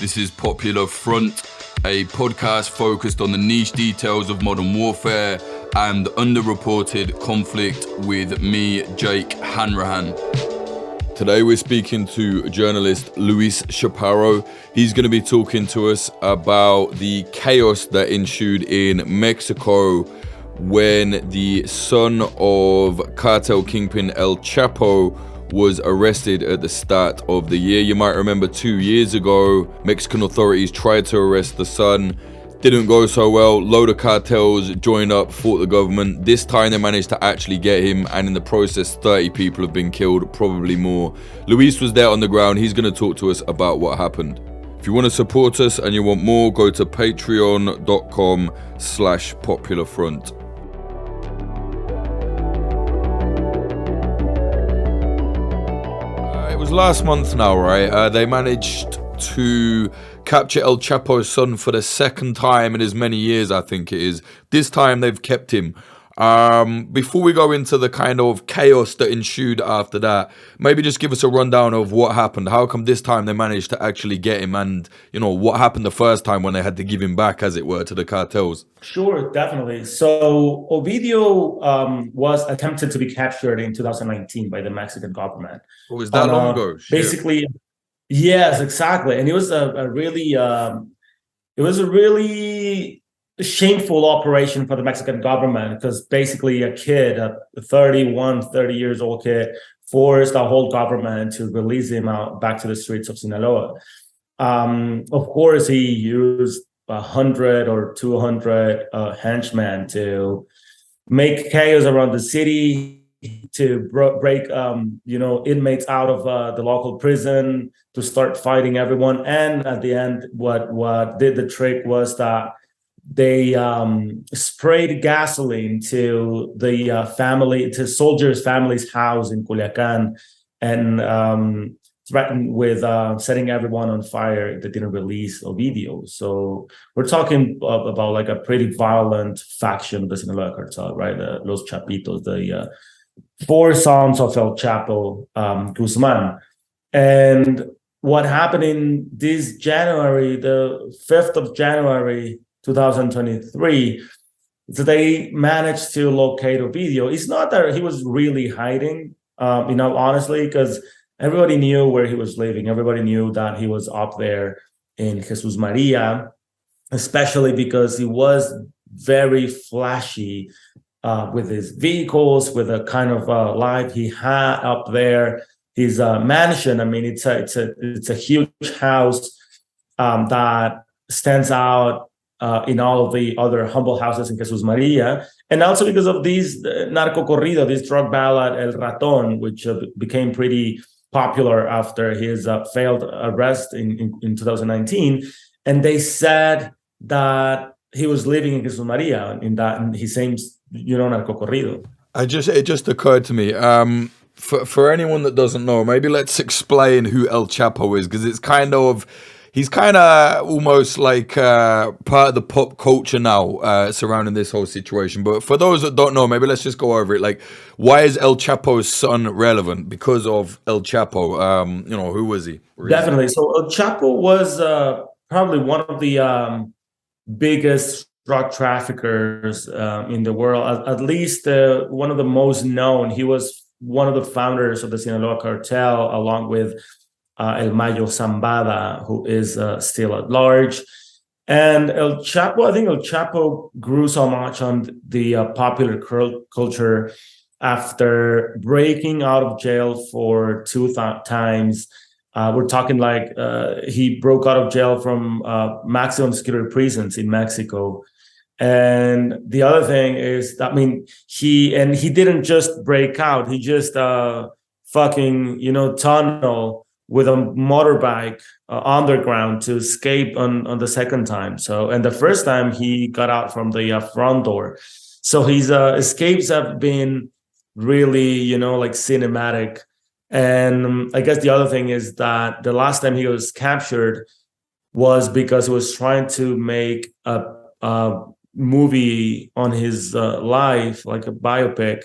This is Popular Front, a podcast focused on the niche details of modern warfare and underreported conflict with me, Jake Hanrahan. Today we're speaking to journalist Luis Chaparro. He's going to be talking to us about the chaos that ensued in Mexico when the son of cartel kingpin El Chapo was arrested at the start of the year. You might remember 2 years ago, Mexican authorities tried to arrest the son. Didn't go so well. Load of cartels joined up, fought the government. This time they managed to actually get him, and in the process 30 people have been killed, probably more. Luis was there on the ground. He's going to talk to us about what happened. If you want to support us and you want more, go to patreon.com/popularfront. It was last month now, right? They managed to capture El Chapo's son for the second time in as many years, I think it is. This time they've kept him. Before we go into the kind of chaos that ensued after that, maybe just give us a rundown of what happened. How come this time they managed to actually get him, and what happened the first time when they had to give him back, as it were, to the cartels? Sure, definitely. So Ovidio was attempted to be captured in 2019 by the Mexican government. Oh, was that long ago? Basically, yes, exactly. And it was a really shameful operation for the Mexican government, because basically a kid, a 30 years old kid, forced the whole government to release him out back to the streets of Sinaloa. Of course, he used 100 or 200 henchmen to make chaos around the city, to break inmates out of the local prison, to start fighting everyone. And at the end, what did the trick was that they sprayed gasoline to the soldiers' family's house in Culiacan, and threatened with setting everyone on fire if they didn't release Ovidio. So we're talking about like a pretty violent faction of the Sinaloa Cartel, right? Los Chapitos, the four sons of El Chapo Guzman. And what happened in this January, the 5th of January, 2023, so they managed to locate Ovidio. It's not that he was really hiding, honestly, because everybody knew where he was living. Everybody knew that he was up there in Jesus Maria, especially because he was very flashy with his vehicles, with the kind of life he had up there. His mansion, I mean, it's a huge house that stands out in all of the other humble houses in Jesus Maria, and also because of this narco corrido, this drug ballad El Raton, which became pretty popular after his failed arrest in 2019. And they said that he was living in Jesus Maria in his same narco corrido. It just occurred to me. For anyone that doesn't know, maybe let's explain who El Chapo is, because he's kind of almost like part of the pop culture now surrounding this whole situation. But for those that don't know, maybe let's just go over it. Like, why is El Chapo's son relevant? Because of El Chapo. Who was he? Definitely. So El Chapo was probably one of the biggest drug traffickers in the world, at least one of the most known. He was one of the founders of the Sinaloa Cartel, along with El Mayo Zambada, who is still at large. And I think El Chapo grew so much on the popular culture after breaking out of jail for two times. We're talking like he broke out of jail from maximum security prisons in Mexico. And the other thing is, he didn't just break out, he just tunnel with a motorbike underground to escape on the second time. So, and the first time he got out from the front door. So his escapes have been really, cinematic. And I guess the other thing is that the last time he was captured was because he was trying to make a movie on his life, like a biopic,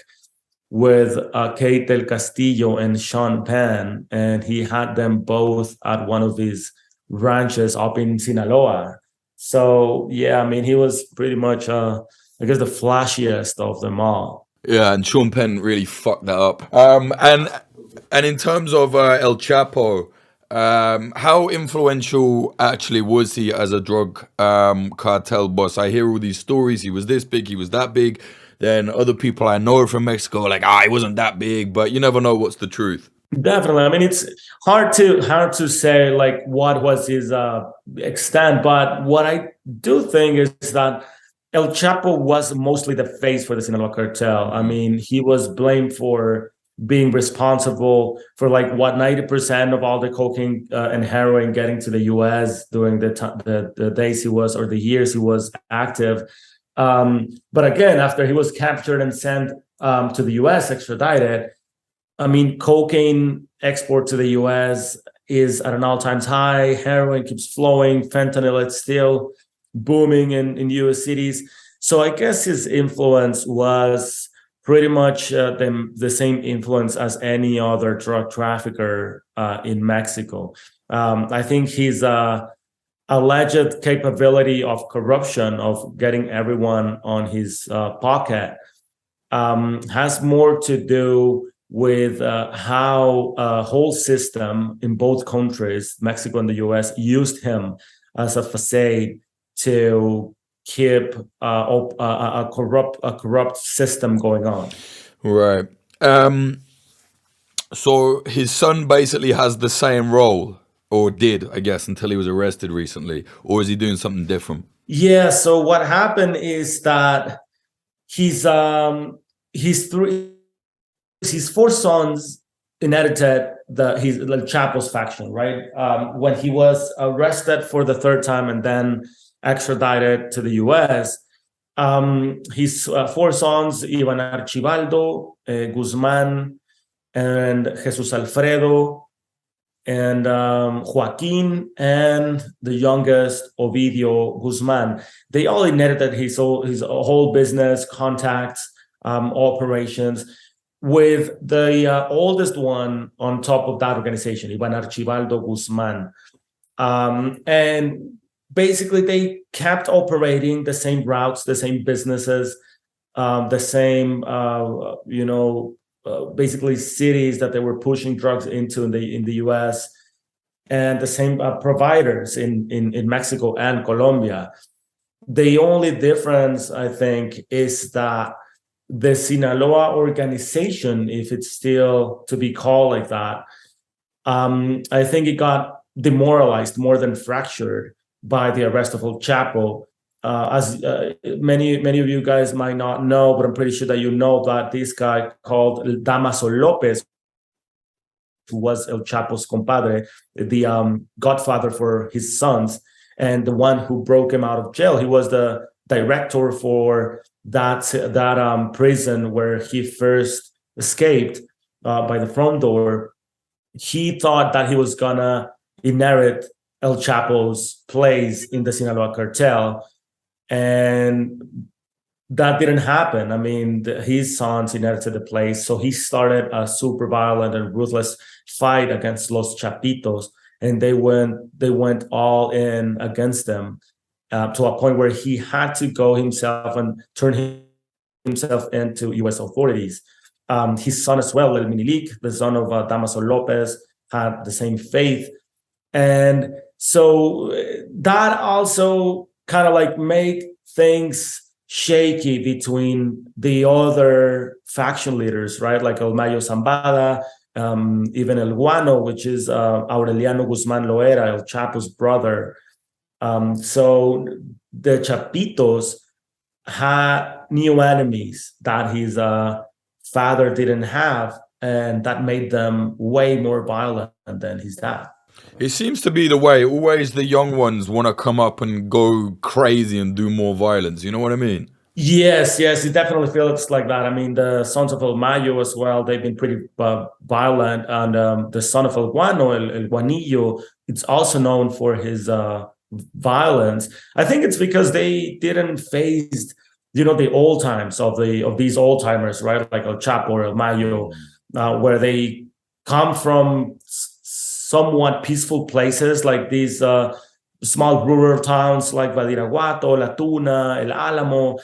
with Kate del Castillo and Sean Penn, and he had them both at one of his ranches up in Sinaloa. So yeah, I mean, he was pretty much, I guess, the flashiest of them all. Yeah, and Sean Penn really fucked that up. And in terms of El Chapo, how influential actually was he as a drug cartel boss? I hear all these stories. He was this big, he was that big. Then other people I know from Mexico are like, he wasn't that big, but you never know what's the truth. Definitely. I mean, it's hard to say like what was his extent, but what I do think is that El Chapo was mostly the face for the Sinaloa Cartel. I mean, he was blamed for being responsible for like what 90% of all the cocaine and heroin getting to the U.S. during the days he was, or the years he was active. But again, after he was captured and sent to the U.S. extradited, I mean, cocaine export to the U.S. is at an all-time high. Heroin keeps flowing. Fentanyl is still booming in U.S. cities. So I guess his influence was pretty much the same influence as any other drug trafficker in Mexico. I think his alleged capability of corruption, of getting everyone on his pocket, has more to do with how a whole system in both countries, Mexico and the US, used him as a facade to keep a corrupt system going on. Right. So his son basically has the same role, or did, I guess, until he was arrested recently, or is he doing something different? Yeah. So what happened is that his four sons inherited his Chapo's faction, right? When he was arrested for the third time and then extradited to the U.S., his four sons, Ivan Archibaldo, Guzman, and Jesus Alfredo, and Joaquin, and the youngest, Ovidio Guzman, they all inherited his whole business, contacts, operations, with the oldest one on top of that organization, Ivan Archibaldo Guzman. And basically, they kept operating the same routes, the same businesses, the same, basically cities that they were pushing drugs into in the U.S., and the same providers in Mexico and Colombia. The only difference, I think, is that the Sinaloa organization, if it's still to be called like that, I think it got demoralized more than fractured by the arrest of El Chapo. As many of you guys might not know, but I'm pretty sure that you know that this guy called Damaso Lopez, who was El Chapo's compadre, the godfather for his sons, and the one who broke him out of jail. He was the director for that prison where he first escaped by the front door. He thought that he was gonna inherit El Chapo's place in the Sinaloa Cartel, and that didn't happen. I mean, his sons inherited the place, so he started a super violent and ruthless fight against Los Chapitos, and they went all in against them, to a point where he had to go himself and turn himself into U.S. authorities. His son as well, El Minilik, the son of Damaso Lopez, had the same faith. And so that also kind of like made things shaky between the other faction leaders, right? Like El Mayo Zambada, even El Guano, which is Aureliano Guzman Loera, El Chapo's brother. So the Chapitos had new enemies that his father didn't have, and that made them way more violent than his dad. It seems to be the way. Always the young ones want to come up and go crazy and do more violence. You know what I mean? Yes, it definitely feels like that. I mean, the sons of El Mayo as well, they've been pretty violent. And the son of El Guano, El Guanillo, it's also known for his violence. I think it's because they didn't face, the old times of these old timers, right? Like El Chapo or El Mayo, where they come from somewhat peaceful places, like these small rural towns like Badiraguato, La Tuna, El Álamo,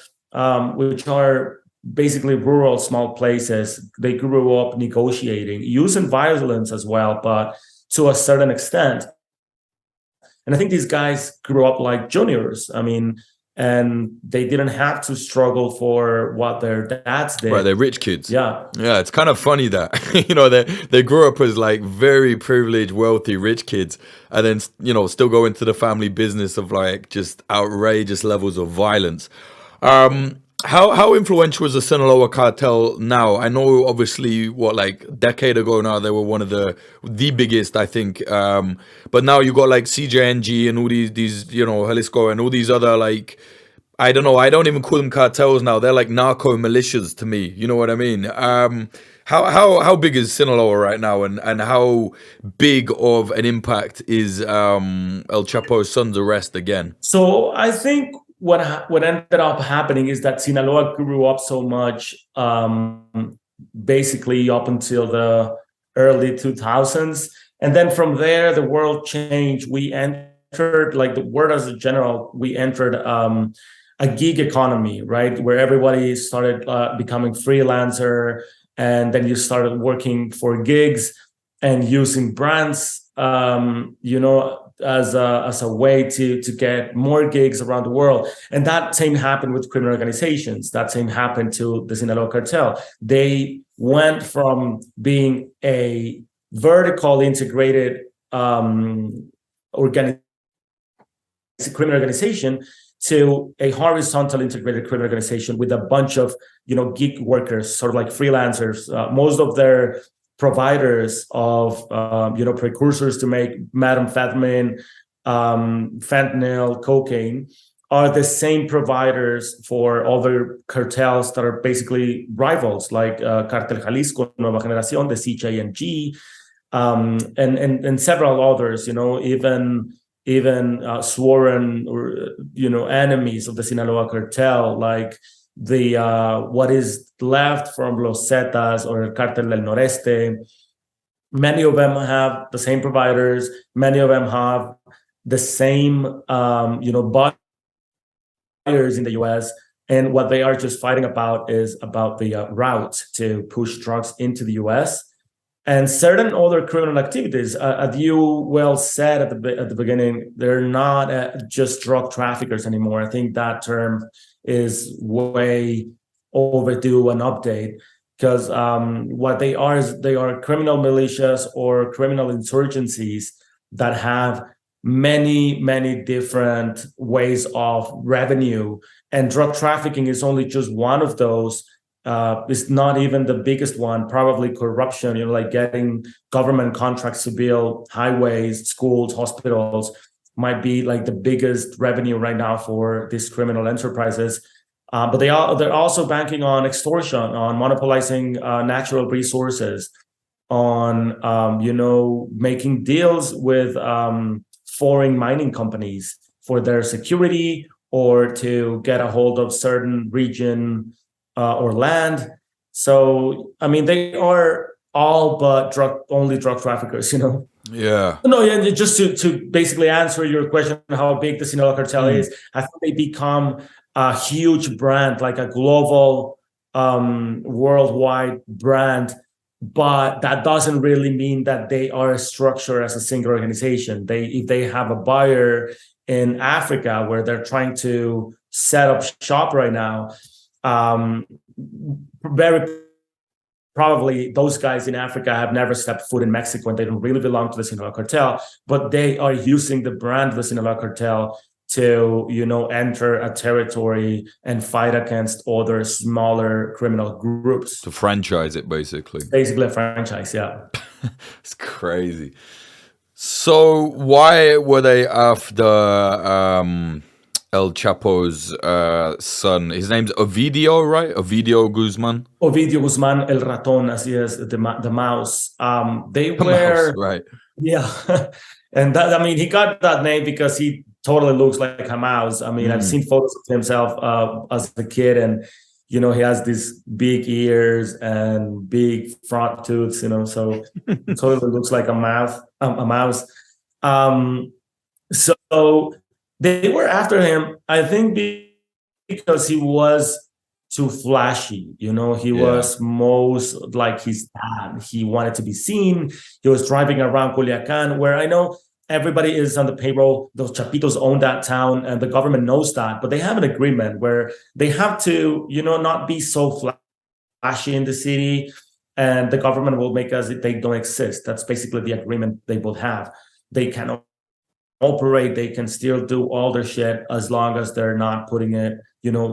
which are basically rural small places. They grew up negotiating, using violence as well, but to a certain extent. And I think these guys grew up like juniors. I mean, and they didn't have to struggle for what their dads did. Right, they're rich kids. Yeah. Yeah, it's kind of funny that, they grew up as like very privileged, wealthy, rich kids, and then, still go into the family business of like just outrageous levels of violence. How influential is the Sinaloa Cartel now? I know, obviously, like a decade ago now, they were one of the biggest, I think. But now you got like CJNG and all these Jalisco and all these other, like, I don't know. I don't even call them cartels now. They're like narco militias to me. You know what I mean? How big is Sinaloa right now, and how big of an impact is El Chapo's son's arrest again? So I think what ended up happening is that Sinaloa grew up so much, basically up until the early 2000s. And then from there, the world changed. We entered, like the word as a general, we entered a gig economy, right? Where everybody started becoming freelancer. And then you started working for gigs and using brands, as a way to get more gigs around the world. And that same happened with criminal organizations. That same happened to the Sinaloa Cartel. They went from being a vertical integrated criminal organization to a horizontal integrated criminal organization with a bunch of gig workers, sort of like freelancers. Most of their providers of precursors to make methamphetamine, fentanyl, cocaine are the same providers for other cartels that are basically rivals, like Cartel Jalisco, Nueva Generación, the CJNG, and several others. Even sworn enemies of the Sinaloa Cartel, like the what is left from Los Zetas or Cartel del Noreste. Many of them have the same providers. Many of them have the same buyers in the U.S. And what they are just fighting about is about the route to push drugs into the U.S. And certain other criminal activities. As you well said at the beginning, they're not just drug traffickers anymore. I think that term is way overdue an update, because what they are is they are criminal militias or criminal insurgencies that have many different ways of revenue, and drug trafficking is only just one of those. It's not even the biggest one. Probably corruption, like getting government contracts to build highways, schools, hospitals, might be like the biggest revenue right now for these criminal enterprises. But they're also banking on extortion, on monopolizing natural resources, on making deals with foreign mining companies for their security or to get a hold of certain region or land. So I mean, they are all but only drug traffickers, Yeah. No, yeah. Just to basically answer your question, how big the Sinaloa Cartel is, I think they become a huge brand, like a global, worldwide brand. But that doesn't really mean that they are structured as a single organization. If they have a buyer in Africa where they're trying to set up shop right now, very probably those guys in Africa have never stepped foot in Mexico and they don't really belong to the Sinaloa Cartel, but they are using the brand of the Sinaloa Cartel to, enter a territory and fight against other smaller criminal groups. To franchise it, basically. Basically a franchise, yeah. It's crazy. So why were they after El Chapo's son? His name's Ovidio, right? Ovidio Guzman. Ovidio Guzman, El Ratón, así es, the mouse. They The were mouse, right? Yeah, and that, he got that name because he totally looks like a mouse. I've seen photos of himself as a kid, and he has these big ears and big front tooths, so it totally looks like a mouse. So they were after him, I think, because he was too flashy. He was most like his dad. He wanted to be seen. He was driving around Culiacan, where I know everybody is on the payroll. Those Chapitos own that town, and the government knows that. But they have an agreement where they have to, not be so flashy in the city, and the government will make as if they don't exist. That's basically the agreement they both have. They can operate, they can still do all their shit as long as they're not putting it,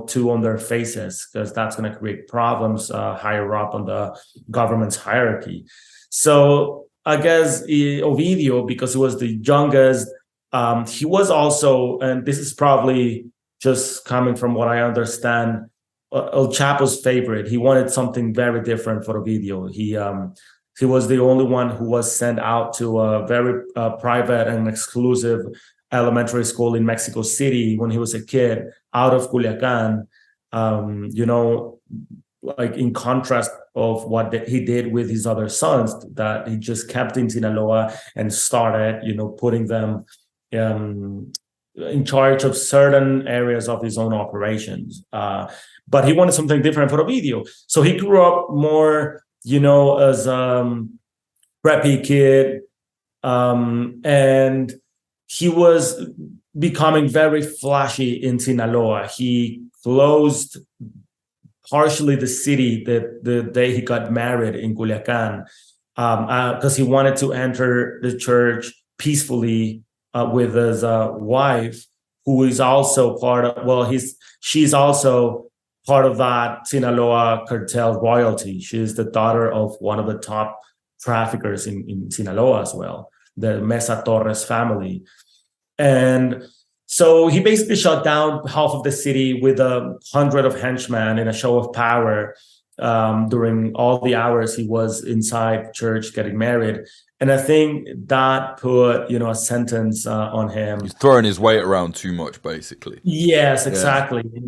too on their faces, because that's going to create problems higher up on the government's hierarchy. So I guess Ovidio, because he was the youngest, he was also, and this is probably just coming from what I understand, El Chapo's favorite. He wanted something very different for Ovidio. He was the only one who was sent out to a very private and exclusive elementary school in Mexico City when he was a kid, out of Culiacan. Like in contrast of what he did with his other sons, that he just kept in Sinaloa and started, putting them in charge of certain areas of his own operations. But he wanted something different for Ovidio. So he grew up more, as a preppy kid. And he was becoming very flashy in Sinaloa. He closed partially the city the day he got married in Culiacan, because he wanted to enter the church peacefully with his wife, who is also she's also part of that Sinaloa Cartel royalty. She is the daughter of one of the top traffickers in Sinaloa as well, the Mesa Torres family. And so he basically shut down half of the city with 100 of henchmen in a show of power during all the hours he was inside church getting married. And I think that put, a sentence on him. He's throwing his weight around too much, basically. Yes, exactly. Yeah.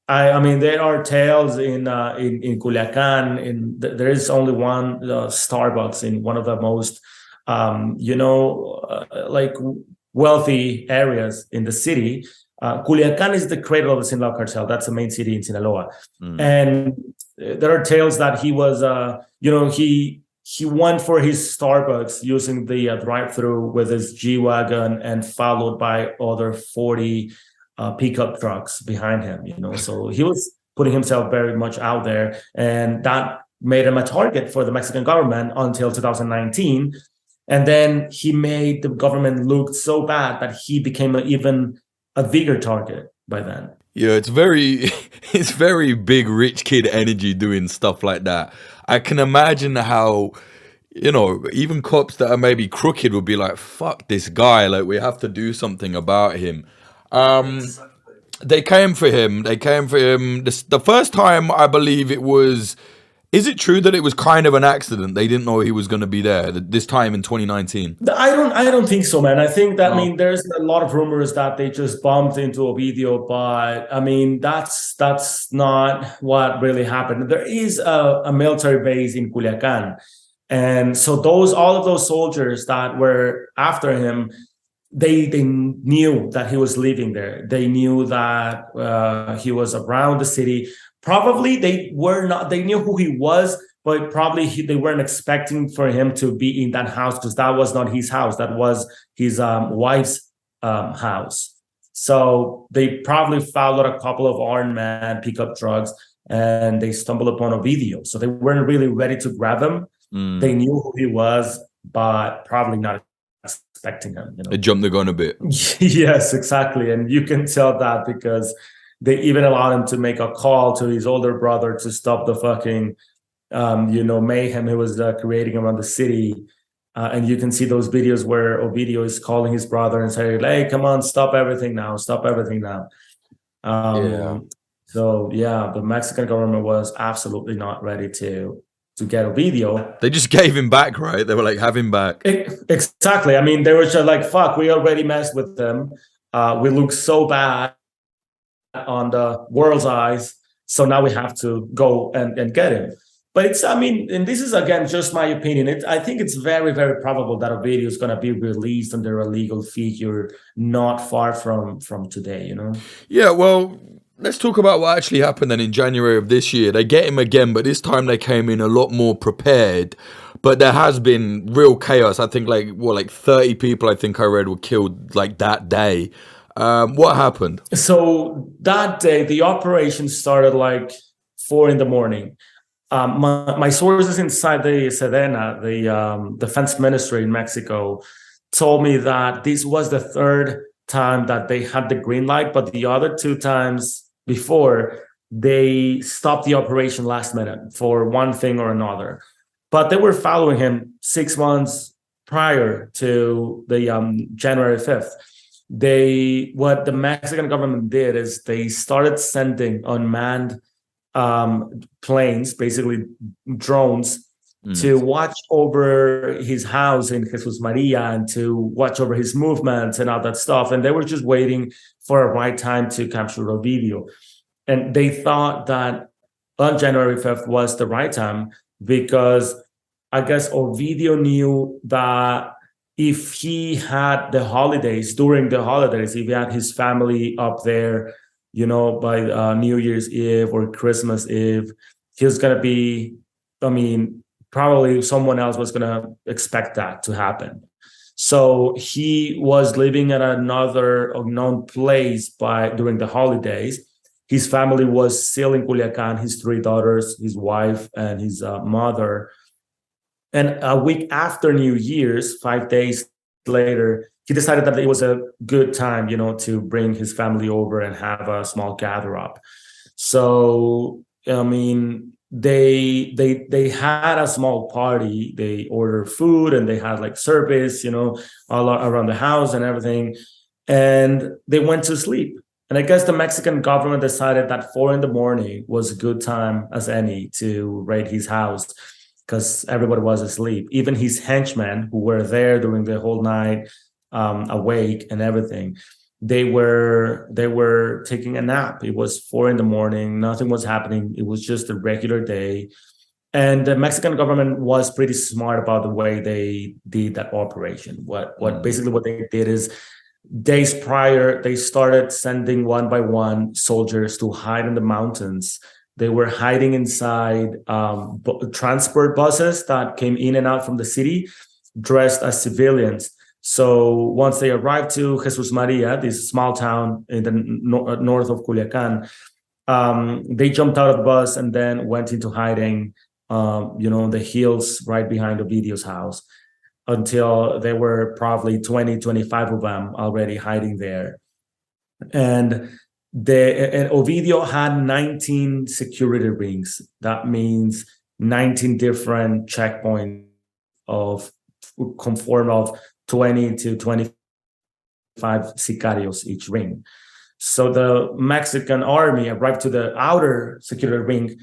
I mean, there are tales in Culiacan. There is only one Starbucks in one of the most, like wealthy areas in the city. Culiacan is the cradle of the Sinaloa Cartel. That's the main city in Sinaloa. And there are tales that he was, he went for his Starbucks using the drive-through with his G-Wagon and followed by other 40 pickup trucks behind him, So he was putting himself very much out there, and that made him a target for the Mexican government until 2019. And then he made the government look so bad that he became even a bigger target by then. Yeah, it's very big rich kid energy doing stuff like that. I can imagine how, even cops that are maybe crooked would be like, fuck this guy, like we have to do something about him. They came for him. The first time, I believe it was. Is it true that it was kind of an accident? They didn't know he was going to be there this time in 2019. I don't think so, man. I think that there's a lot of rumors that they just bumped into Ovidio, but I mean that's not what really happened. There is a military base in Culiacan, and so all of those soldiers that were after him, they knew that he was living there. They knew that he was around the city. Probably they knew who he was, but probably they weren't expecting for him to be in that house, because that was not his house. That was his wife's house. So they probably followed a couple of armed men, pickup trucks, and they stumbled upon Ovidio. So they weren't really ready to grab him. They knew who he was, but probably not expecting him. They jumped the gun a bit. Yes, exactly. And you can tell that because they even allowed him to make a call to his older brother to stop the fucking, mayhem he was creating around the city. And you can see those videos where Ovidio is calling his brother and saying, hey, come on, stop everything now. So, the Mexican government was absolutely not ready to get Ovidio. They just gave him back, right? They were like, have him back. Exactly. I mean, they were just like, fuck, we already messed with them. We look so bad on the world's eyes. So now we have to go and get him. But it's, I mean, and this is, again, just my opinion. I think it's very, very probable that Ovidio is going to be released under a legal figure not far from today, Yeah, well, let's talk about what actually happened then in January of this year. They get him again, but this time they came in a lot more prepared. But there has been real chaos. I think like 30 people I think I read were killed like that day. What happened? So that day, the operation started like 4 a.m. My sources inside the Sedena, the defense ministry in Mexico, told me that this was the third time that they had the green light, but the other 2 times before, they stopped the operation last minute for one thing or another. But they were following him 6 months prior to the January 5th. What the Mexican government did is they started sending unmanned planes, basically drones, to watch over his house in Jesus Maria and to watch over his movements and all that stuff. And they were just waiting for a right time to capture Ovidio. And they thought that on January 5th was the right time because I guess Ovidio knew that if he had during the holidays, if he had his family up there, by New Year's Eve or Christmas Eve, he was going to be, probably someone else was going to expect that to happen. So he was living at another unknown place during the holidays. His family was still in Culiacan, his 3 daughters, his wife, and his mother. And a week after New Year's, 5 days later, he decided that it was a good time, to bring his family over and have a small gather up. So, they had a small party. They ordered food and they had like service, all around the house and everything. And they went to sleep. And I guess the Mexican government decided that 4 a.m. was a good time as any to raid his house because everybody was asleep. Even his henchmen who were there during the whole night, awake and everything, they were taking a nap. It was 4 a.m. Nothing was happening. It was just a regular day. And the Mexican government was pretty smart about the way they did that operation. Basically what they did is days prior, they started sending one by one soldiers to hide in the mountains. They were hiding inside transport buses that came in and out from the city, dressed as civilians. So once they arrived to Jesus Maria, this small town in the north of Culiacan, they jumped out of the bus and then went into hiding, the hills right behind Ovidio's house, until there were probably 20, 25 of them already hiding there. And Ovidio had 19 security rings. That means 19 different checkpoints conformed of 20 to 25 sicarios each ring. So the Mexican army arrived to the outer security ring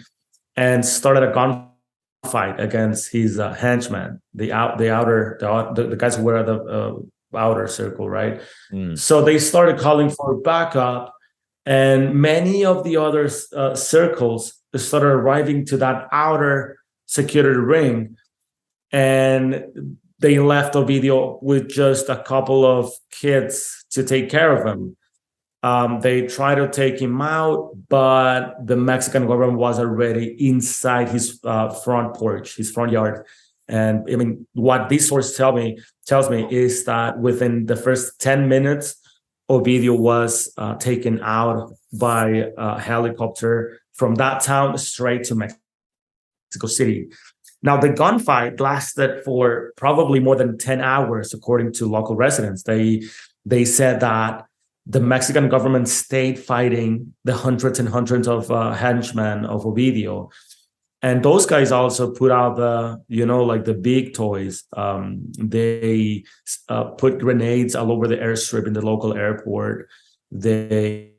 and started a gunfight against his henchmen, the guys who were at the outer circle, right? So they started calling for backup, and many of the other circles started arriving to that outer security ring, and they left Ovidio with just a couple of kids to take care of him. They tried to take him out, but the Mexican government was already inside his front porch, his front yard. And what this source tells me is that within the first 10 minutes, Ovidio was taken out by a helicopter from that town straight to Mexico City. Now, the gunfight lasted for probably more than 10 hours, according to local residents. They said that the Mexican government stayed fighting the hundreds and hundreds of henchmen of Ovidio. And those guys also put out the big toys. They put grenades all over the airstrip in the local airport. They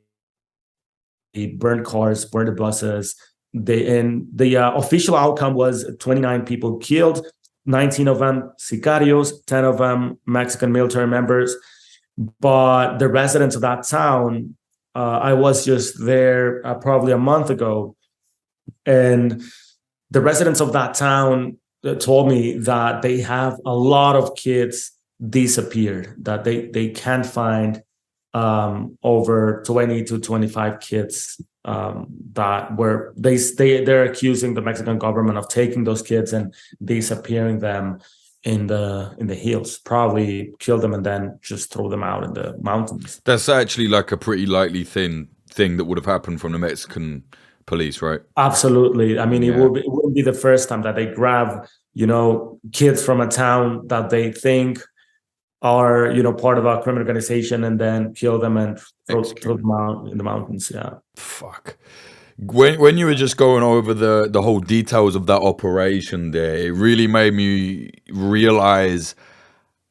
burned cars, burned the buses. The official outcome was 29 people killed, 19 of them sicarios, 10 of them Mexican military members. But the residents of that town I was just there probably a month ago, and the residents of that town told me that they have a lot of kids disappeared, that they can't find over 20 to 25 kids that were they're accusing the Mexican government of taking those kids and disappearing them in the hills, probably kill them and then just throw them out in the mountains. That's actually like a pretty likely thing that would have happened from the Mexican police, right? Absolutely. I mean, it wouldn't be the first time that they grab, kids from a town that they think are, part of a criminal organization and then kill them and throw them out in the mountains. Yeah. Fuck. When you were just going over the whole details of that operation there, it really made me realize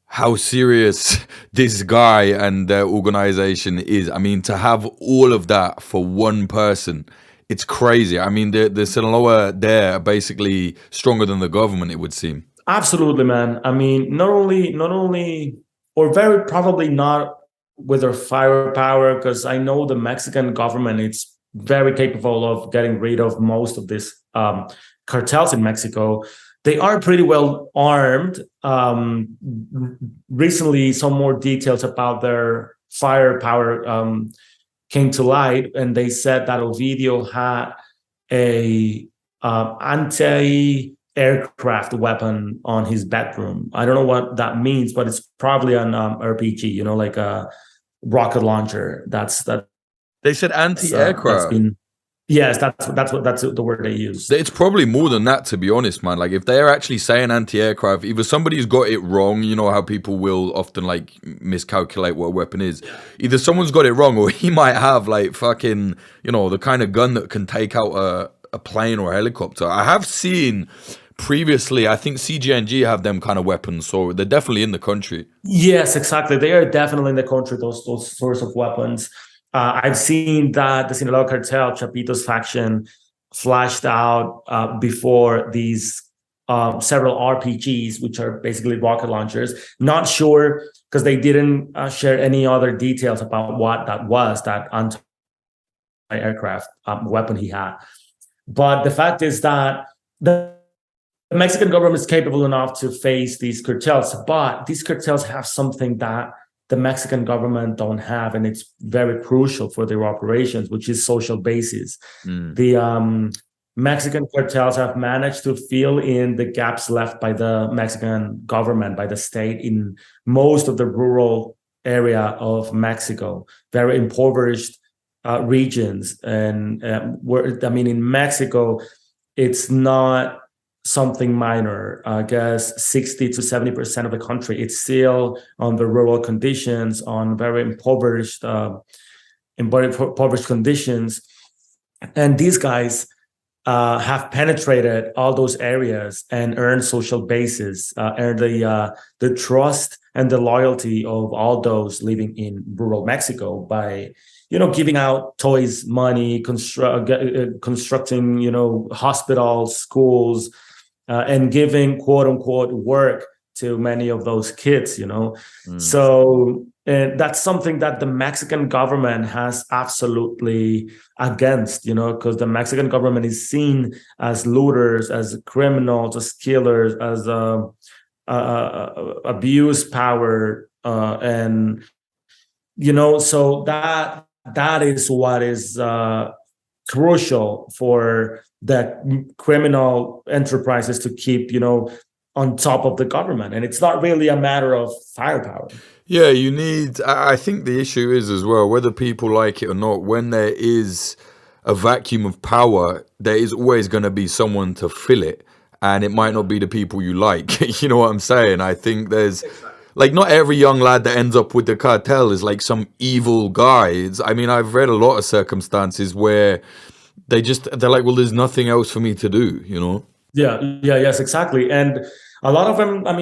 how serious this guy and their organization is. I mean, to have all of that for one person, it's crazy. I mean, the Sinaloa there are basically stronger than the government, it would seem. Absolutely, man. I mean, not only, or very probably not with their firepower, because I know the Mexican government, it's very capable of getting rid of most of these cartels in Mexico. They are pretty well armed. Recently, some more details about their firepower came to light, and they said that Ovidio had a anti-aircraft weapon on his bedroom. I don't know what that means, but it's probably an RPG, like a rocket launcher. They said anti-aircraft. Yes, that's the word they use. It's probably more than that, to be honest, man. Like, if they're actually saying anti-aircraft, either somebody's got it wrong, you know how people will often like miscalculate what a weapon is. Either someone's got it wrong, or he might have like fucking, the kind of gun that can take out a plane or a helicopter. I have seen previously, I think CGNG have them kind of weapons, so they're definitely in the country. Yes, exactly. They are definitely in the country, those sorts of weapons. I've seen that the Sinaloa Cartel, Chapito's faction, flashed out before these several RPGs, which are basically rocket launchers. Not sure, because they didn't share any other details about what that was, that anti-aircraft weapon he had. But the fact is that the Mexican government is capable enough to face these cartels, but these cartels have something that the Mexican government don't have, and it's very crucial for their operations, which is social basis. The Mexican cartels have managed to fill in the gaps left by the Mexican government, by the state, in most of the rural area of Mexico, very impoverished regions. And in Mexico, it's not something minor. I guess 60 to 70% of the country, it's still on the rural conditions, on very impoverished conditions. And these guys have penetrated all those areas and earned social bases, earned the trust and the loyalty of all those living in rural Mexico by giving out toys, money, constructing hospitals, schools, and giving quote unquote work to many of those kids, So that's something that the Mexican government has absolutely against, because the Mexican government is seen as looters, as criminals, as killers, as abuse power, and so that is what is crucial for the criminal enterprises to keep, on top of the government. And it's not really a matter of firepower. Yeah, I think the issue is as well, whether people like it or not, when there is a vacuum of power, there is always going to be someone to fill it. And it might not be the people you like. You know what I'm saying? I think there's... Like, not every young lad that ends up with the cartel is like some evil guy. I've read a lot of circumstances where they're like, well, there's nothing else for me to do, Yes, exactly. And a lot of them, I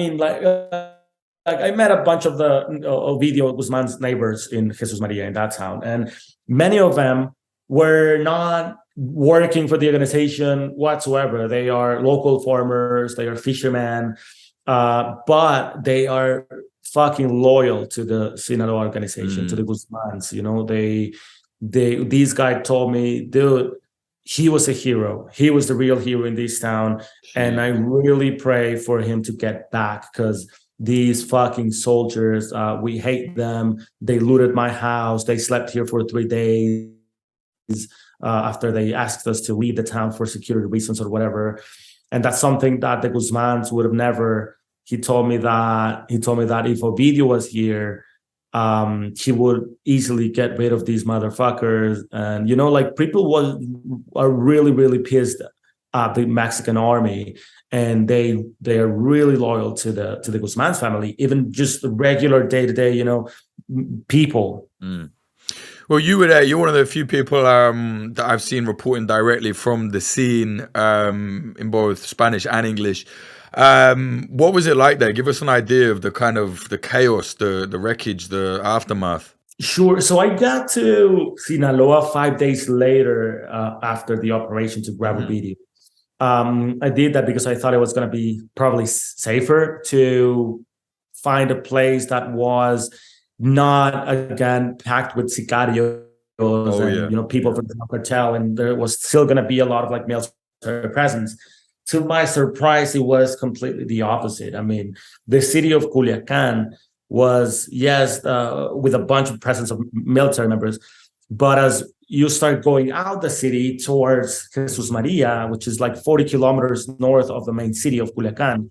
met a bunch of the Ovidio Guzman's neighbors in Jesus Maria, in that town, and many of them were not working for the organization whatsoever. They are local farmers, they are fishermen, but they are fucking loyal to the Sinaloa organization, to the Guzmans. these guys told me, dude, he was a hero. He was the real hero in this town. And I really pray for him to get back, because these fucking soldiers, we hate them. They looted my house. They slept here for 3 days after they asked us to leave the town for security reasons or whatever. And that's something that the Guzmans would have never. He told me that if Ovidio was here, he would easily get rid of these motherfuckers. And like, people are really, really pissed at the Mexican army, and they are really loyal to the Guzman's family, even just the regular day-to-day, people. Well, you were there. You're one of the few people that I've seen reporting directly from the scene in both Spanish and English. What was it like there? Give us an idea of the kind of the chaos, the wreckage, the aftermath. Sure. So I got to Sinaloa 5 days later after the operation to grab a video. I did that because I thought it was going to be probably safer to find a place that was not, again, packed with sicarios people from the Sinaloa Cartel, and there was still going to be a lot of like military presence. To my surprise, it was completely the opposite. I mean, the city of Culiacan was, with a bunch of presence of military members, but as you start going out the city towards Jesus Maria, which is like 40 kilometers north of the main city of Culiacan,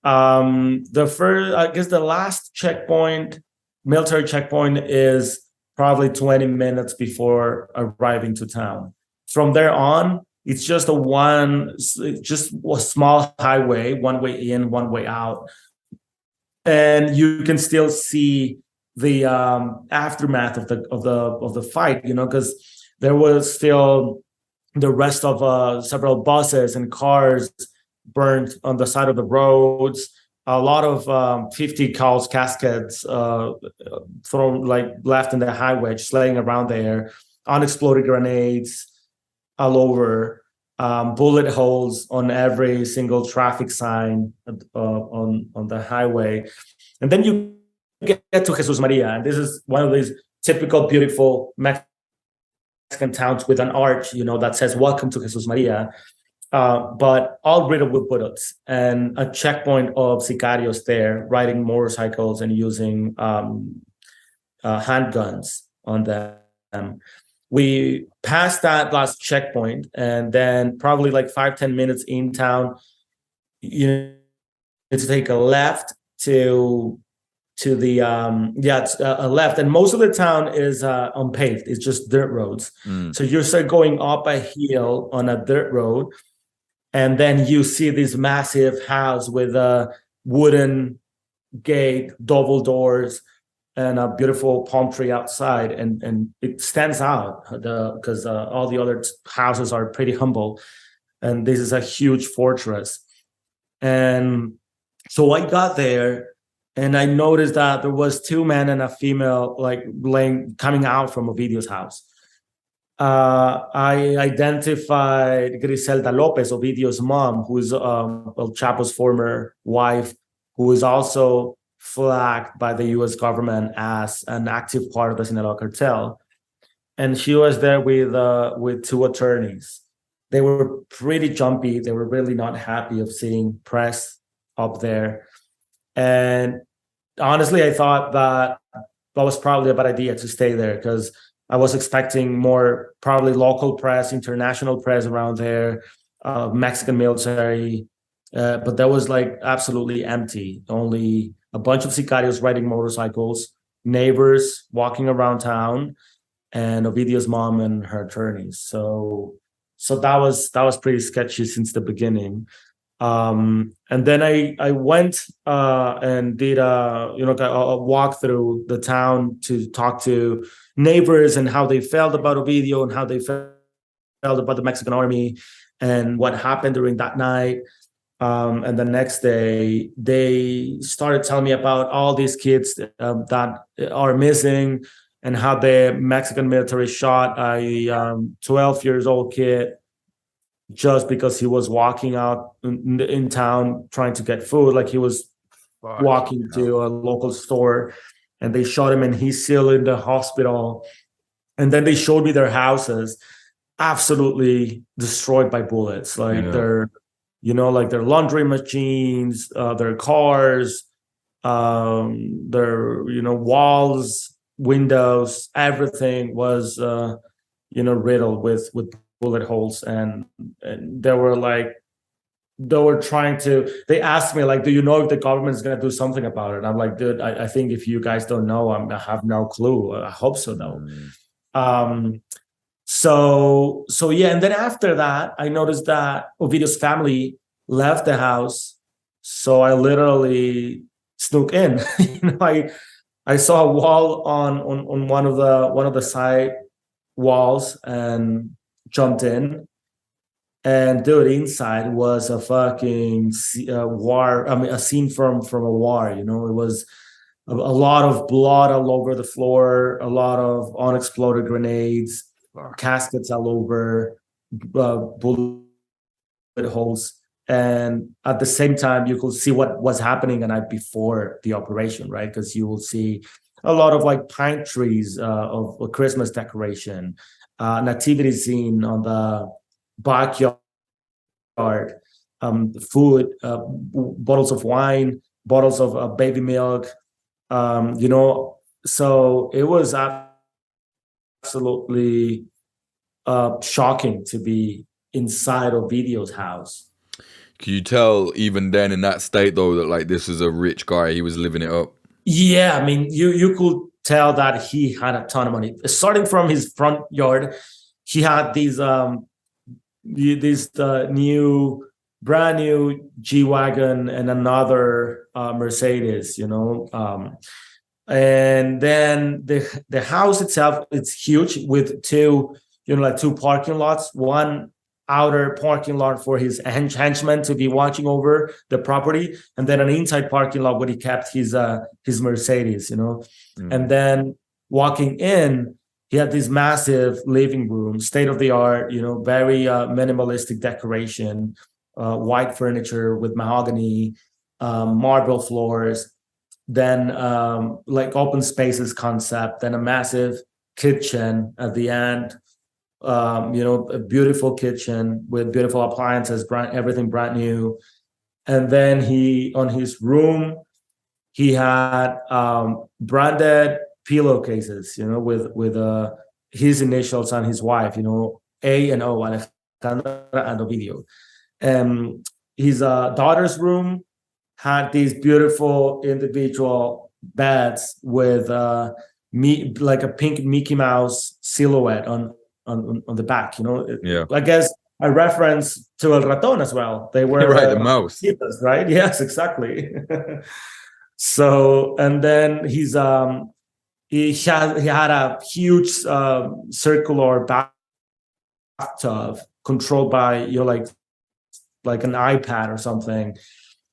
the last checkpoint, military checkpoint, is probably 20 minutes before arriving to town. From there on, it's just a small highway, one way in, one way out. And you can still see the aftermath of the fight, because there was still the rest of several buses and cars burned on the side of the roads. A lot of 50 cal caskets thrown, like, left in the highway, just laying around there. Unexploded grenades all over. Bullet holes on every single traffic sign on the highway. And then you get to Jesus Maria, and this is one of these typical beautiful Mexican towns with an arch, that says "Welcome to Jesus Maria," but all riddled with bullets, and a checkpoint of sicarios there riding motorcycles and using handguns on them. We passed that last checkpoint, and then probably like 5-10 minutes in town, you need to take a left to the a left, and most of the town is unpaved. It's just dirt roads. So you start going up a hill on a dirt road, and then you see this massive house with a wooden gate, double doors, and a beautiful palm tree outside, and it stands out because all the other houses are pretty humble, and this is a huge fortress. And so I got there, and I noticed that there was 2 men and a female, like, coming out from Ovidio's house. I identified Griselda Lopez, Ovidio's mom, who is Chapo's former wife, who is also flagged by the U.S. government as an active part of the Sinaloa Cartel. And she was there with 2 attorneys. They were pretty jumpy. They were really not happy of seeing press up there. And honestly, I thought that was probably a bad idea to stay there, because I was expecting more probably local press, international press around there, Mexican military. But that was like absolutely empty. Only a bunch of sicarios riding motorcycles, neighbors walking around town, and Ovidio's mom and her attorneys. So that was pretty sketchy since the beginning. And then I went and did a walk through the town to talk to neighbors and how they felt about Ovidio and how they felt about the Mexican army and what happened during that night. And the next day, they started telling me about all these kids that are missing, and how the Mexican military shot a 12-year-old kid just because he was walking out in town trying to get food. Like, he was walking to a local store, and they shot him, and he's still in the hospital. And then they showed me their houses absolutely destroyed by bullets, like their laundry machines, their cars, their walls, windows, everything was riddled with bullet holes, and they asked me, like, do you know if the government is going to do something about it? And I'm like, dude, I think if you guys don't know, I have no clue. I hope so, though. So yeah, and then after that, I noticed that Ovidio's family left the house. So I literally snuck in. I saw a wall on one of the side walls and jumped in. And dude, inside was a fucking war. I mean, a scene from a war. It was a lot of blood all over the floor, a lot of unexploded grenades, caskets all over, bullet holes. And at the same time, you could see what was happening the night before the operation, right? Because you will see a lot of like pine trees of a Christmas decoration, nativity scene on the backyard, food, bottles of wine, bottles of baby milk, so it was absolutely shocking to be inside Ovidio's house. Can you tell even then in that state though that like this is a rich guy, he was living it up? Yeah, I mean, you could tell that he had a ton of money. Starting from his front yard, he had these brand new G-Wagon and another Mercedes, and then the house itself, it's huge with two parking lots, one outer parking lot for his henchmen to be watching over the property, and then an inside parking lot where he kept his Mercedes, and then walking in, he had this massive living room, state of the art, very minimalistic decoration, white furniture with mahogany, marble floors, then like open spaces concept, then a massive kitchen at the end, a beautiful kitchen with beautiful appliances, everything brand new. And then on his room, he had branded pillowcases, with his initials and his wife, A and O, Alejandra and Ovidio. His daughter's room had these beautiful individual beds with like a pink Mickey Mouse silhouette on the back. I guess a reference to El Raton as well. They were right, the mouse, right? Yes, exactly. So, and then he had a huge circular bathtub controlled by like an iPad or something,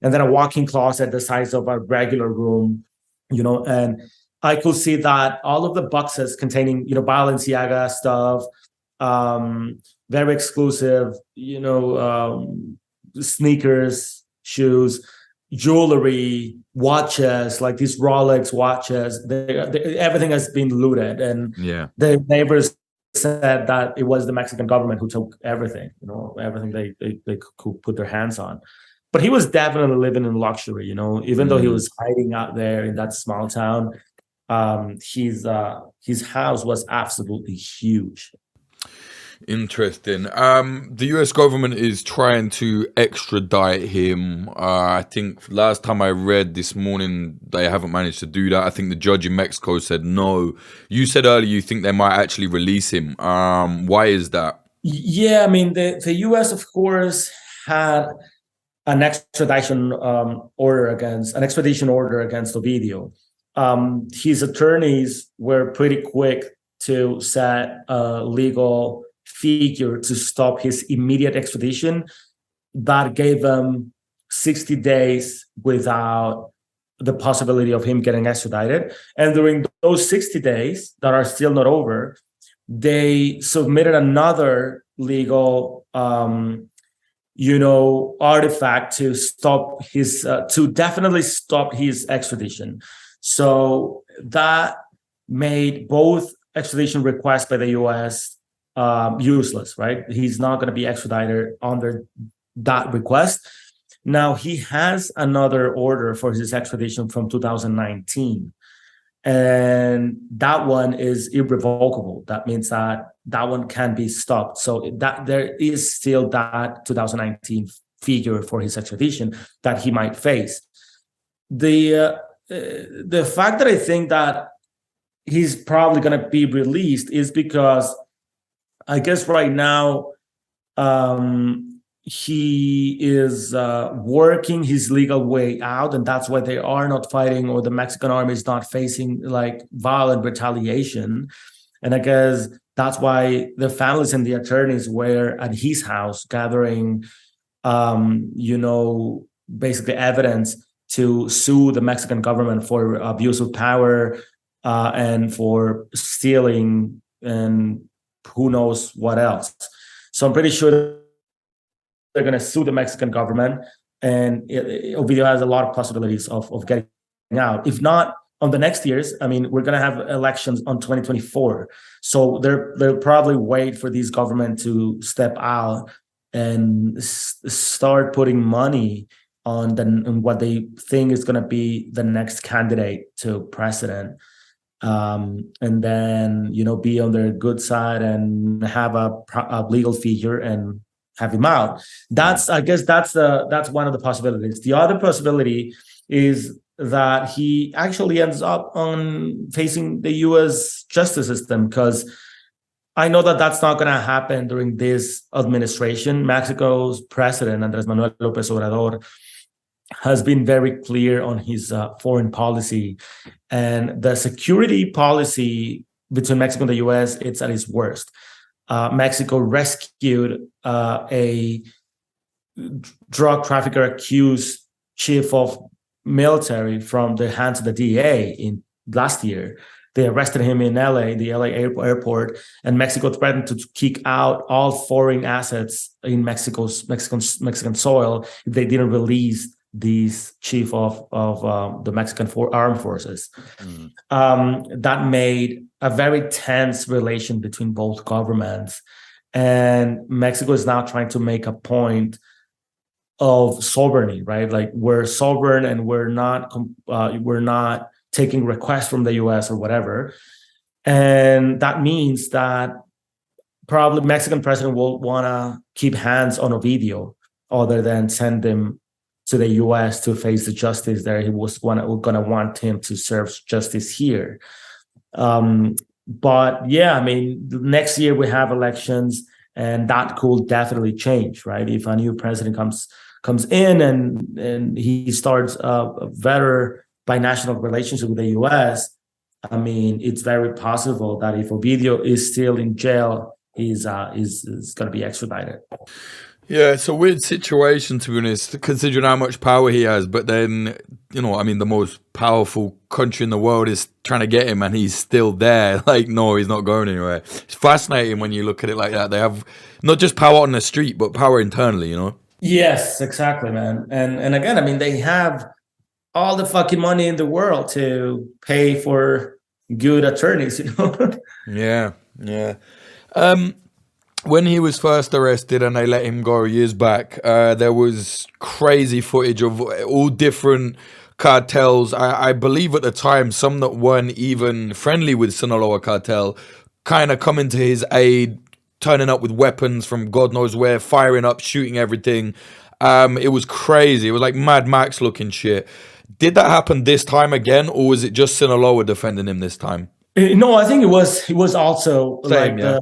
and then a walk-in closet the size of a regular room, and I could see that all of the boxes containing Balenciaga stuff, very exclusive, sneakers, shoes, jewelry, watches, like these Rolex watches, everything has been looted, and the neighbors said that it was the Mexican government who took everything, everything they could put their hands on. But he was definitely living in luxury, even though he was hiding out there in that small town. His house was absolutely huge. Interesting. The US government is trying to extradite him. I think last time I read this morning, they haven't managed to do that. I think the judge in Mexico said no. You said earlier you think they might actually release him. Why is that? Yeah, I mean, the US, of course, had an extradition order against Ovidio. His attorneys were pretty quick to set a legal figure to stop his immediate extradition. That gave them 60 days without the possibility of him getting extradited. And during those 60 days that are still not over, they submitted another legal artifact to stop his to definitely stop his extradition. So that made both extradition request by the U.S. Useless, right? He's not going to be extradited under that request. Now, he has another order for his extradition from 2019. And that one is irrevocable. That means that one can be stopped. So that there is still that 2019 figure for his extradition that he might face. The fact that I think that he's probably going to be released is because I guess right now he is working his legal way out, and that's why they are not fighting, or the Mexican army is not facing like violent retaliation. And I guess that's why the families and the attorneys were at his house gathering, basically evidence to sue the Mexican government for abuse of power and for stealing and who knows what else. So I'm pretty sure they're going to sue the Mexican government, and Ovidio has a lot of possibilities of getting out. If not on the next years, I mean, we're going to have elections on 2024. So they'll probably wait for this government to step out and start putting money on what they think is going to be the next candidate to president. And then, be on their good side and have a legal figure and have him out. That's one of the possibilities. The other possibility is that he actually ends up on facing the U.S. justice system, because I know that that's not going to happen during this administration. Mexico's president, Andrés Manuel López Obrador, has been very clear on his foreign policy, and the security policy between Mexico and the U.S., it's at its worst. Mexico rescued a drug trafficker accused chief of military from the hands of the DEA in last year. They arrested him in LA, the LA airport, and Mexico threatened to kick out all foreign assets in Mexican soil if they didn't release these chief of the Mexican armed forces. That made a very tense relation between both governments, and Mexico is now trying to make a point of sovereignty, right? Like, we're sovereign and we're not taking requests from the U.S. or whatever, and that means that probably Mexican president will want to keep hands on Ovidio, other than send them to the U.S. to face the justice there. He was going to want him to serve justice here. But yeah, I mean, next year we have elections, and that could definitely change, right? If a new president comes in and he starts a better binational relationship with the U.S., I mean, it's very possible that if Ovidio is still in jail, he's going to be extradited. Yeah, it's a weird situation, to be honest, considering how much power he has. But then, the most powerful country in the world is trying to get him, and he's still there. Like, no, he's not going anywhere. It's fascinating when you look at it like that. They have not just power on the street, but power internally, Yes, exactly, man. And again, I mean, they have all the fucking money in the world to pay for good attorneys, Yeah. When he was first arrested and they let him go years back, there was crazy footage of all different cartels. I believe at the time, some that weren't even friendly with Sinaloa Cartel, kind of coming to his aid, turning up with weapons from God knows where, firing up, shooting everything. It was crazy. It was like Mad Max looking shit. Did that happen this time again, or was it just Sinaloa defending him this time? No, I think it was also Same,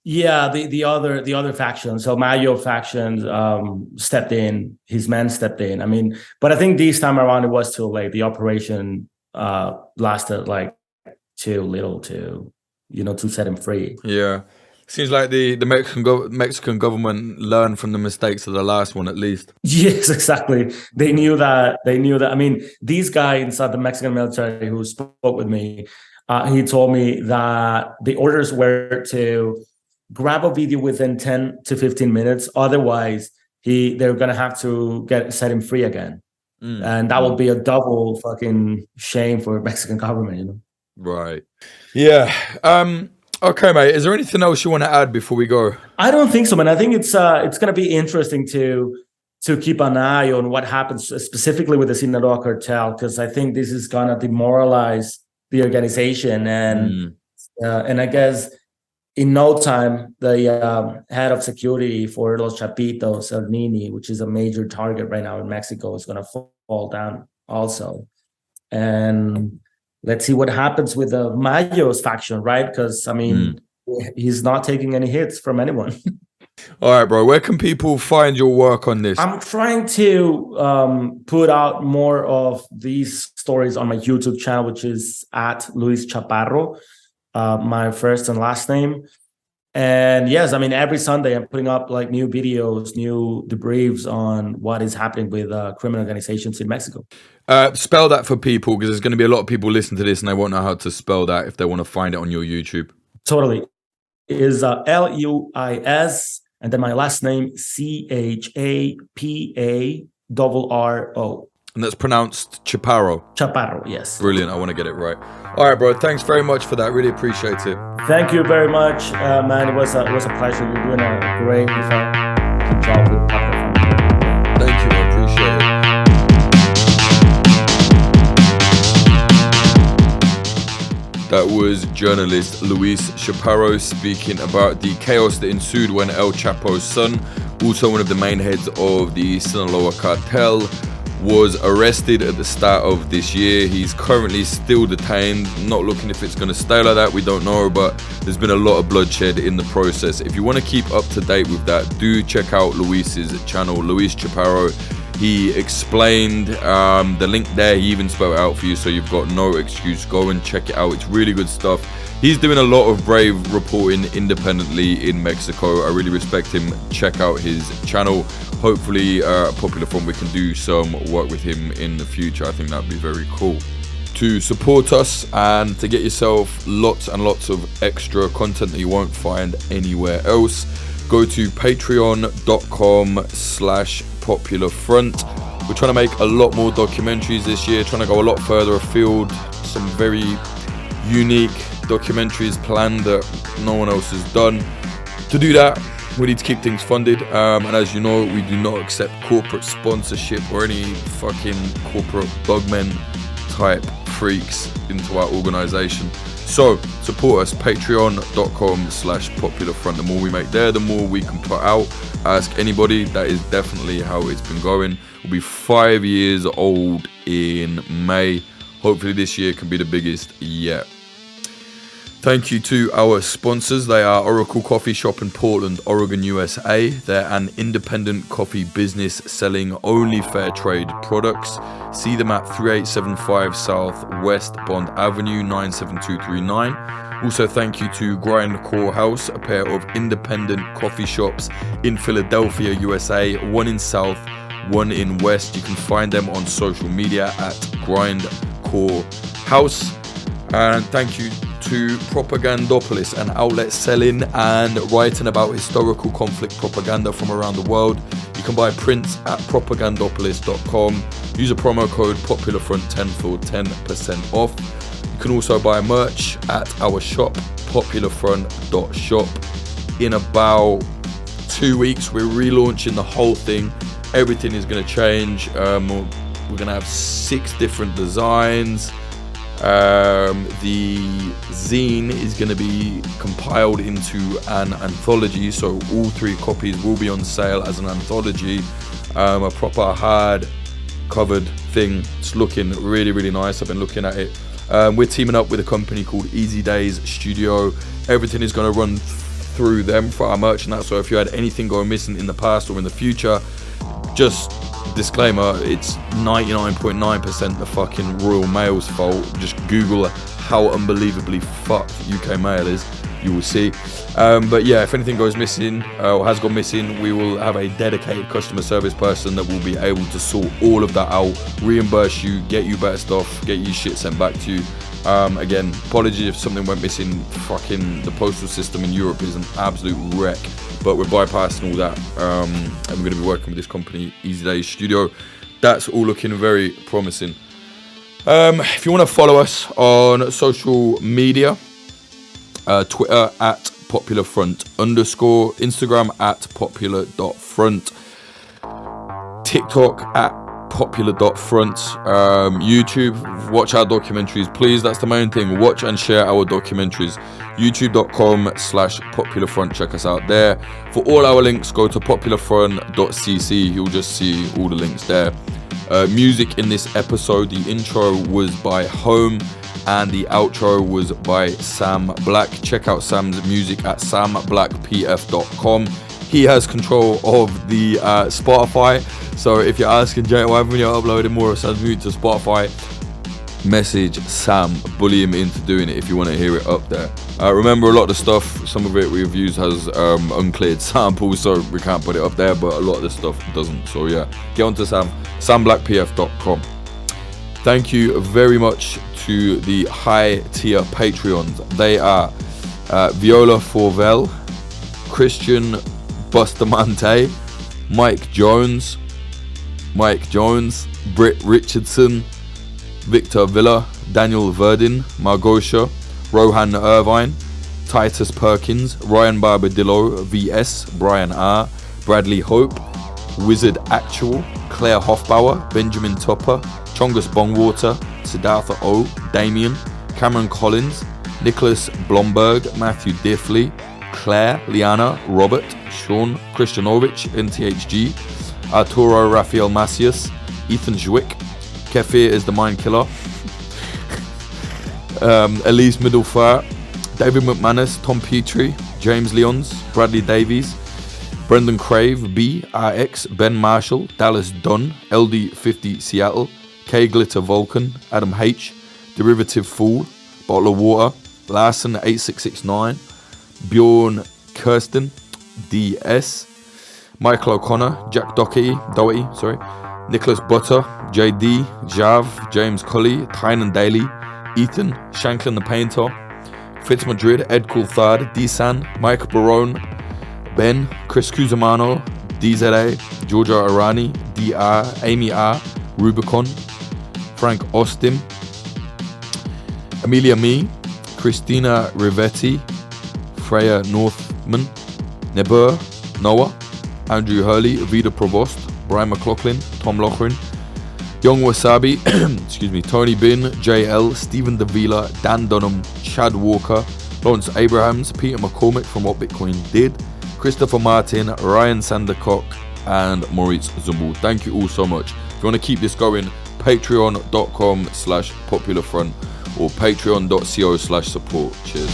the other faction. So Mayo faction stepped in, his men stepped in. I mean, but I think this time around it was too late. The operation lasted like too little to set him free. Yeah. Seems like the Mexican government learned from the mistakes of the last one, at least. Yes, exactly. They knew that. I mean, these guys inside the Mexican military who spoke with me, he told me that the orders were to grab a video within 10 to 15 minutes. Otherwise, they're going to have to set him free again. And that would be a double fucking shame for Mexican government, Right. Yeah. Okay, mate. Is there anything else you want to add before we go? I don't think so, man. I think it's going to be interesting to keep an eye on what happens specifically with the Sinaloa Cartel, because I think this is going to demoralize the organization, and I guess in no time the head of security for Los Chapitos, El Nini, which is a major target right now in Mexico, is going to fall down also. And let's see what happens with the Mayo's faction, right? Because, I mean, he's not taking any hits from anyone. All right, bro. Where can people find your work on this? I'm trying to put out more of these stories on my YouTube channel, which is at Luis Chaparro, my first and last name. And yes, I mean, every Sunday I'm putting up like new videos, new debriefs on what is happening with criminal organizations in Mexico. Spell that for people, because there's going to be a lot of people listening to this and they won't know how to spell that if they want to find it on your YouTube. Totally. It is Luis, and then my last name, Chaparo. And that's pronounced Chaparro. Chaparro, yes. Brilliant. I want to get it right. All right, bro. Thanks very much for that. Really appreciate it. Thank you very much, man. It was a pleasure. You're doing a great job with Popular. Thank you. I appreciate it. That was journalist Luis Chaparro speaking about the chaos that ensued when El Chapo's son, also one of the main heads of the Sinaloa Cartel, was arrested at the start of this year. He's currently still detained. Not looking if it's going to stay like that, we don't know, but there's been a lot of bloodshed in the process. If you want to keep up to date with that, do check out Luis's channel, Luis Chaparro. He explained the link there. He even spelled it out for you, so you've got no excuse. Go and check it out. It's really good stuff. He's doing a lot of brave reporting independently in Mexico. I really respect him. Check out his channel. Hopefully, Popular Front, we can do some work with him in the future. I think that'd be very cool. To support us and to get yourself lots and lots of extra content that you won't find anywhere else, go to patreon.com/popularfront. We're trying to make a lot more documentaries this year, trying to go a lot further afield. Some very unique documentaries planned that no one else has done. To do that, we need to keep things funded, and as you know, we do not accept corporate sponsorship or any fucking corporate bugmen type freaks into our organization. So support us, patreon.com/popularfront. The more we make there, the more we can put out. Ask anybody. That is definitely how it's been going. We'll be 5 years old in May. Hopefully this year can be the biggest yet. Thank you to our sponsors. They are Oracle Coffee Shop in Portland, Oregon, USA. They're an independent coffee business selling only fair trade products. See them at 3875 South West Bond Avenue, 97239. Also, thank you to Grindcore House, a pair of independent coffee shops in Philadelphia, USA. One in South, one in West. You can find them on social media at Grindcore House. And thank you to Propagandopolis, an outlet selling and writing about historical conflict propaganda from around the world. You can buy prints at propagandopolis.com. Use a promo code POPULARFRONT10 for 10% off. You can also buy merch at our shop, popularfront.shop. In about 2 weeks, we're relaunching the whole thing. Everything is going to change. We're going to have 6 different designs. The zine is going to be compiled into an anthology, so all 3 copies will be on sale as an anthology. A proper hard covered thing. It's looking really, really nice. I've been looking at it. We're teaming up with a company called Easy Days Studio. Everything is going to run through them for our merch and that, so if you had anything going missing in the past or in the future, just disclaimer, it's 99.9% the fucking Royal Mail's fault. Just Google how unbelievably fucked UK Mail is, you will see. But yeah, if anything goes missing or has gone missing, we will have a dedicated customer service person that will be able to sort all of that out, reimburse you, get you better stuff, get you shit sent back to you. Again, apologies if something went missing. Fucking the postal system in Europe is an absolute wreck, but we're bypassing all that, and we're going to be working with this company, Easy Days Studio. That's all looking very promising. If you want to follow us on social media, Twitter at popularfront_, Instagram at popular.front, TikTok at popular.front, YouTube, watch our documentaries, please. That's the main thing. Watch and share our documentaries. youtube.com/popularfront. Check us out there. For all our links, go to popularfront.cc. You'll just see all the links there. Music in this episode, the intro was by Home and the outro was by Sam Black. Check out Sam's music at samblackpf.com. He has control of the Spotify, so if you're asking Jay, why haven't you uploaded more of Sam's music to Spotify, message Sam, bully him into doing it if you want to hear it up there. Remember, a lot of the stuff, some of it we've used has uncleared samples, so we can't put it up there, but a lot of the stuff doesn't. So yeah, get onto samblackpf.com. Thank you very much to the high tier Patreons. They are Viola Forvel, Christian Bustamante, Mike Jones, Britt Richardson, Victor Villa, Daniel Verdin, Margosha, Rohan Irvine, Titus Perkins, Ryan Barbadillo, VS, Brian R, Bradley Hope, Wizard Actual, Claire Hoffbauer, Benjamin Tupper, Chongus Bongwater, Siddhartha O, Damien, Cameron Collins, Nicholas Blomberg, Matthew Diffley, Claire, Liana, Robert, Sean, Christianovich, NTHG, Arturo Rafael Macias, Ethan Zwick, Kefir is the Mind Killer, Elise Middlefire, David McManus, Tom Petrie, James Leons, Bradley Davies, Brendan Crave, B, RX, Ben Marshall, Dallas Dunn, LD50 Seattle, K Glitter Vulcan, Adam H, Derivative Fool, Bottle of Water, Larson 8669, Bjorn Kirsten, DS, Michael O'Connor, Jack Doherty, Nicholas Butter, JD, Jav, James Cully, Tynan Daly, Ethan, Shanklin the Painter, Fitzmadrid, Ed Coulthard, D-San, Mike Barone, Ben, Chris Cusimano, DZA, Georgia Arani, DR, Amy R, Rubicon, Frank Austin, Amelia Me, Christina Rivetti, Freya Northman, Nebur, Noah, Andrew Hurley, Vida Provost, Brian McLaughlin, Tom Lochran, Young Wasabi, Tony Bin, JL, Stephen Davila, Dan Dunham, Chad Walker, Lawrence Abrahams, Peter McCormick from What Bitcoin Did, Christopher Martin, Ryan Sandercock, and Maurice Zumbul. Thank you all so much. If you want to keep this going, patreon.com/popularfront or patreon.co/support. Cheers.